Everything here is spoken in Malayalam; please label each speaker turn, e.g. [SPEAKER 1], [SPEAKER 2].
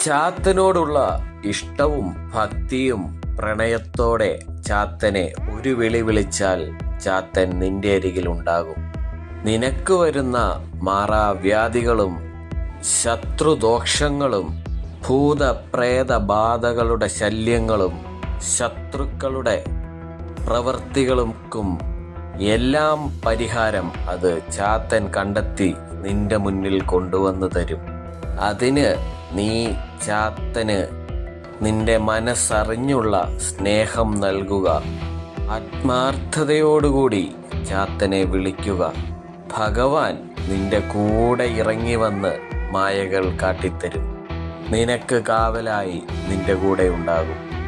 [SPEAKER 1] ചാത്തനോടുള്ള ഇഷ്ടവും ഭക്തിയും പ്രണയത്തോടെ ചാത്തനെ ഒരു വിളി വിളിച്ചാൽ ചാത്തൻ നിന്റെ അരികിൽ ഉണ്ടാകും. നിനക്ക് വരുന്ന മാറാവ്യാധികളും ശത്രുദോഷങ്ങളും ഭൂതപ്രേത ബാധകളുടെ ശല്യങ്ങളും ശത്രുക്കളുടെ പ്രവൃത്തികൾക്കും എല്ലാം പരിഹാരം അത് ചാത്തൻ കണ്ടെത്തി നിന്റെ മുന്നിൽ കൊണ്ടുവന്നു തരും. അതിന് നീ ചാത്തന് നിന്റെ മനസ്സറിഞ്ഞുള്ള സ്നേഹം നൽകുക. ആത്മാർത്ഥതയോടുകൂടി ചാത്തനെ വിളിക്കുക. ഭഗവാൻ നിന്റെ കൂടെ ഇറങ്ങി വന്ന് മായകൾ കാട്ടിത്തരും. നിനക്ക് കാവലായി നിന്റെ കൂടെ ഉണ്ടാകും.